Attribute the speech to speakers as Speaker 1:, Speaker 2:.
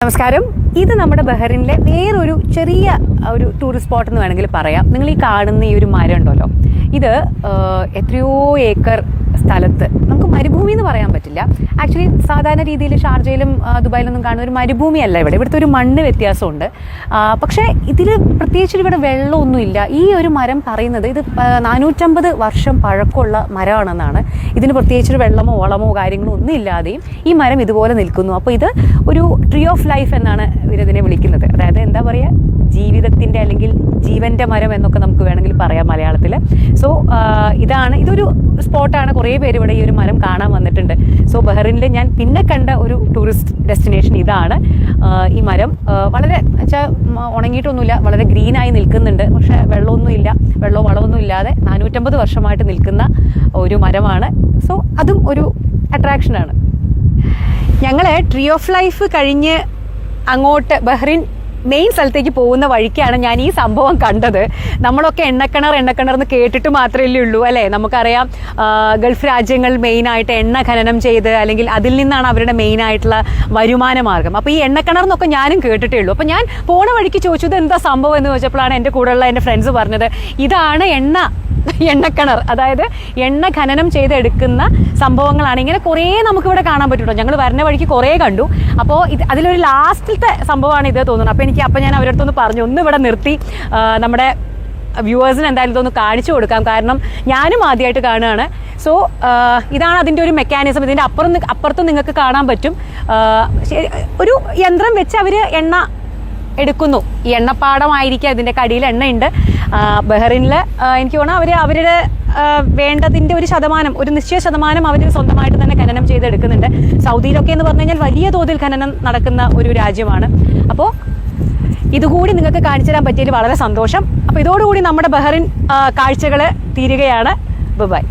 Speaker 1: നമസ്കാരം. ഇത് നമ്മുടെ ബഹ്റിനിലെ വേറൊരു ചെറിയ ഒരു ടൂറിസ്റ്റ് സ്പോട്ട് എന്ന് വേണമെങ്കിൽ പറയാം. നിങ്ങൾ ഈ കാണുന്ന ഈ ഒരു മരം ഉണ്ടല്ലോ, ഇത് എത്രയോ ഏക്കർ സ്ഥലത്ത്, നമുക്ക് മരുഭൂമി എന്ന് പറയാൻ പറ്റില്ല. ആക്ച്വലി സാധാരണ രീതിയിൽ ഷാർജയിലും ദുബായിലൊന്നും കാണുന്ന ഒരു മരുഭൂമിയല്ല ഇവിടുത്തെ ഒരു മണ്ണ് വ്യത്യാസമുണ്ട്. പക്ഷേ ഇതിൽ പ്രത്യേകിച്ച് ഇവിടെ വെള്ളമൊന്നുമില്ല. ഈ ഒരു മരം പറയുന്നത് ഇത് 450 വർഷം പഴക്കമുള്ള മരമാണെന്നാണ്. ഇതിന് പ്രത്യേകിച്ചൊരു വെള്ളമോ വളമോ കാര്യങ്ങളോ ഒന്നും ഇല്ലാതെയും ഈ മരം ഇതുപോലെ നിൽക്കുന്നു. അപ്പോൾ ഇത് ഒരു ട്രീ ഓഫ് ലൈഫ് എന്നാണ് ഇവരിതിനെ വിളിക്കുന്നത്. അതായത് എന്താ പറയുക, ജീവിതത്തിൻ്റെ അല്ലെങ്കിൽ ജീവൻ്റെ മരം എന്നൊക്കെ നമുക്ക് വേണമെങ്കിൽ പറയാം മലയാളത്തിൽ. സോ ഇതൊരു സ്പോട്ടാണ്. കുറേ പേര് ഇവിടെ ഈ ഒരു മരം കാണാൻ വന്നിട്ടുണ്ട്. സോ ബഹ്റിനിൽ ഞാൻ പിന്നെ കണ്ട ഒരു ടൂറിസ്റ്റ് ഡെസ്റ്റിനേഷൻ ഇതാണ്. ഈ മരം വളരെ വെച്ചാൽ ഉണങ്ങിയിട്ടൊന്നുമില്ല, വളരെ ഗ്രീനായി നിൽക്കുന്നുണ്ട്. പക്ഷേ വെള്ളമൊന്നുമില്ല, വെള്ളമോ വളമൊന്നും ഇല്ലാതെ 450 വർഷമായിട്ട് നിൽക്കുന്ന ഒരു മരമാണ്. സോ അതും ഒരു അട്രാക്ഷനാണ്. ഞങ്ങൾ ട്രീ ഓഫ് ലൈഫ് കഴിഞ്ഞ് അങ്ങോട്ട് ബഹ്റിൻ മെയിൻ സ്ഥലത്തേക്ക് പോകുന്ന വഴിക്കാണ് ഞാൻ ഈ സംഭവം കണ്ടത്. നമ്മളൊക്കെ എണ്ണക്കിണർ എന്ന് കേട്ടിട്ട് മാത്രമേ ഉള്ളൂ അല്ലേ. നമുക്കറിയാം ഗൾഫ് രാജ്യങ്ങൾ മെയിനായിട്ട് എണ്ണ ഖനനം ചെയ്ത് അല്ലെങ്കിൽ അതിൽ നിന്നാണ് അവരുടെ മെയിനായിട്ടുള്ള വരുമാന മാർഗം. അപ്പോൾ ഈ എണ്ണക്കിണർ എന്നൊക്കെ ഞാനും കേട്ടിട്ടേ ഉള്ളൂ. അപ്പോൾ ഞാൻ പോണ വഴിക്ക് ചോദിച്ചത് എന്താ സംഭവം എന്ന് ചോദിച്ചപ്പോഴാണ് എൻ്റെ കൂടെയുള്ള എൻ്റെ ഫ്രണ്ട്സ് പറഞ്ഞത് ഇതാണ് എണ്ണക്കിണർ. അതായത് എണ്ണ ഖനനം ചെയ്തെടുക്കുന്ന സംഭവങ്ങളാണ്. ഇങ്ങനെ കുറേ നമുക്കിവിടെ കാണാൻ പറ്റുമോ. ഞങ്ങൾ വരുന്ന വഴിക്ക് കുറേ കണ്ടു. അപ്പോൾ അതിലൊരു ലാസ്റ്റിലത്തെ സംഭവമാണ് ഇത് തോന്നുന്നത്. അപ്പോൾ ഞാൻ അവരുടെ അടുത്തൊന്ന് പറഞ്ഞു, ഒന്ന് ഇവിടെ നിർത്തി നമ്മുടെ വ്യൂവേഴ്സിന് എന്തായാലും ഇതൊന്ന് കാണിച്ചു കൊടുക്കാം. കാരണം ഞാനും ആദ്യമായിട്ട് കാണുകയാണ്. സോ ഇതാണ് അതിൻ്റെ ഒരു മെക്കാനിസം. ഇതിൻ്റെ അപ്പുറത്തും നിങ്ങൾക്ക് കാണാൻ പറ്റും. ഒരു യന്ത്രം വെച്ച് അവർ എണ്ണ എടുക്കുന്നു. ഈ എണ്ണപ്പാടമായിരിക്കും, അതിൻ്റെ കടിയിൽ എണ്ണയുണ്ട്. ബഹ്റിനിൽ എനിക്ക് തോന്നുന്നു അവരുടെ വേണ്ടതിൻ്റെ ഒരു നിശ്ചയ ശതമാനം അവർ സ്വന്തമായിട്ട് തന്നെ ഖനനം ചെയ്തെടുക്കുന്നുണ്ട്. സൗദിയിലൊക്കെ എന്ന് പറഞ്ഞു കഴിഞ്ഞാൽ വലിയ തോതിൽ ഖനനം നടക്കുന്ന ഒരു രാജ്യമാണ്. അപ്പോൾ ഇതുകൂടി നിങ്ങൾക്ക് കാണിച്ചു തരാൻ പറ്റിയതിൽ വളരെ സന്തോഷം. അപ്പോൾ ഇതോടുകൂടി നമ്മുടെ ബഹ്റിൻ കാഴ്ചകൾ തീരുകയാണ്. ബൈ.